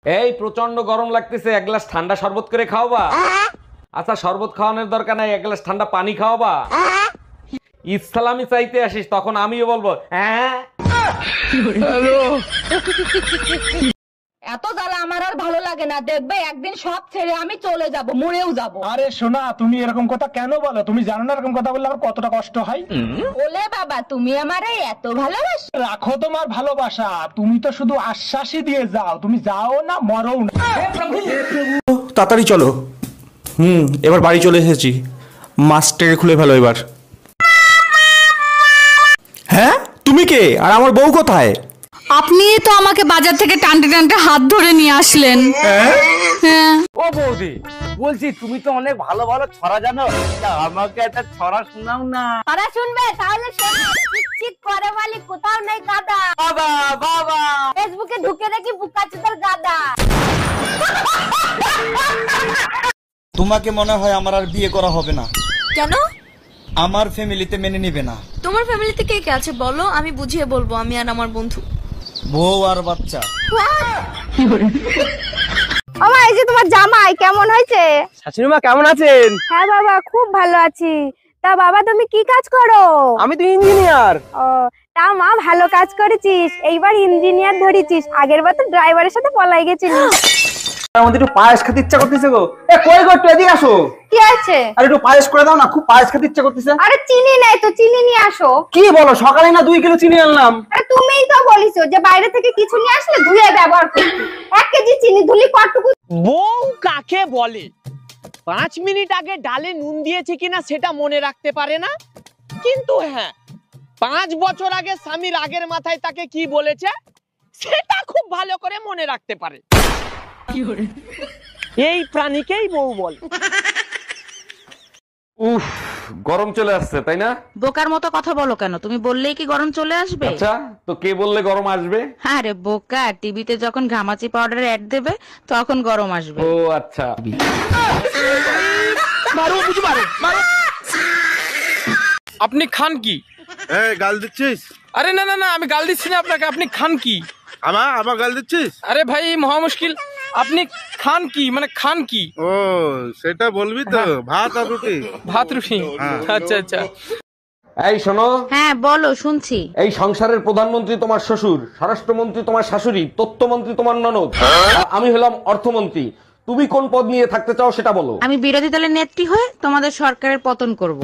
এই প্রচন্ড গরম লাগতেছে, এক গ্লাস ঠান্ডা শরবত করে খাওয়াবা? আচ্ছা শরবত খাওয়ানোর দরকার নাই, এক গ্লাস ঠান্ডা পানি খাওয়াবা? ইসলামি চাইতে আসিস তখন আমিও বলবো হ্যাঁ। এত জ্বালা আমার আর ভালো লাগে না, দেখবে একদিন সব ছেড়ে আমি চলে যাব, মরেও যাব। আরে শোনা, তুমি এরকম কথা কেন বলো? তুমি জানো না এরকম কথা বললে আমার কতটা কষ্ট হয়? ওলে বাবা, তুমি আমারে এত ভালোবাসো? রাখো তোমার ভালোবাসা, তুমি তো শুধু আশ্বাসই দিয়ে যাও, তুমি যাও না মরও না। তাড়াতাড়ি চলো। এবার বাড়ি চলে এসেছি, মাস্টার খুলে ফেলো এবার। হ্যাঁ তুমি কে, আর আমার বউ কোথায়? আপনি তো আমাকে বাজার থেকে টানতে টানতে হাত ধরে নিয়ে আসলেন। হ্যাঁ। ও বৌদি, বলছি তুমি তো অনেক ভালো ভালো ছড়া জানো, তা আমাকে একটা ছড়া শোনাও না। তারা শুনবে তাহলে শোনো। চিক করে বলি কোথাও নেই কাদা, বাবা বাবা, ফেসবুকে ঢুকে দেখি বুকাচুদার গাদা। তোমাকে মনে হয় আমার আর বিয়ে করা হবে না। কেন? আমার ফ্যামিলিতে মেনে নিবে না। তোমার ফ্যামিলিতে কে কে আছে বলো, আমি বুঝিয়ে বলবো, আমি আর আমার বন্ধু। বউ আর বাচ্চা। আমা, এই যে তোমার জামাই কেমন হয়েছে? শাশুড়ি মা কেমন আছেন? হ্যাঁ বাবা, খুব ভালো আছি। তা বাবা তুমি কি কাজ করো? আমি তো ইঞ্জিনিয়ার। ও, তা মা ভালো কাজ করেছিস, এইবার ইঞ্জিনিয়ার ধরেছিস, আগের বার তো ড্রাইভারের সাথে পলাই গেছিলিস। আমাদের একটু পায়েস খেতে ইচ্ছা করতেছে গো। এ কই গো, একটু এদিকে আসো। কি আছে? আর একটু পায়েস করে দাও না, খুব পায়েস খেতে ইচ্ছা করতেছে। আরে চিনি নেই তো, চিনি নিয়ে আসো। কি বলো, সকালে না 2 কিলো চিনি আনলাম। আরে তুমিই তো বলিছো যে বাইরে থেকে কিছু নিয়ে আসলে ধুয়ে ব্যবহার করতে। 1 কেজি চিনি ধুলি কতটুকু? বউ কাকে বলে? 5 মিনিট আগে ডালে নুন দিয়েছে কিনা সেটা মনে রাখতে পারে না, কিন্তু হ্যাঁ 5 বছর আগে স্বামী রাগের মাথায় তাকে কি বলেছে সেটা খুব ভালো করে মনে রাখতে পারে। এই প্রাণীকেই বউ বলে। উফ, গরম চলে আসছে তাই না? বোকার মতো কথা বলো কেন? তুমি বললেই কি গরম চলে আসবে? আচ্ছা তো কে বললে গরম আসবে? আরে বোকা, টিভিতে যখন ঘামাচি পাউডারের অ্যাড দেবে তখন গরম আসবে। ও আচ্ছা। আপনি খান কি? গাল দিচ্ছিস? আরে না না না, আমি গাল দিচ্ছি না আপনাকে। আপনি খান কি? আমার গাল দিচ্ছিস? আরে ভাই মহা মুশকিল, আপনি খান কি মানে খান কি? ও সেটা বলবি তো, ভাত আর রুটি। ভাত রুটি? আচ্ছা আচ্ছা। এই শোনো। হ্যাঁ বলো, শুনছি। এই সংসারের প্রধানমন্ত্রী তোমার শ্বশুর, স্বরাষ্ট্রমন্ত্রী তোমার শাশুড়ি, তথ্যমন্ত্রী তোমার ননদ, আর আমি হলাম অর্থমন্ত্রী। তুমি কোন পদ নিয়ে থাকতে চাও সেটা বলো। আমি বিরোধী দলের নেত্রী হয়ে তোমাদের সরকারের পতন করব।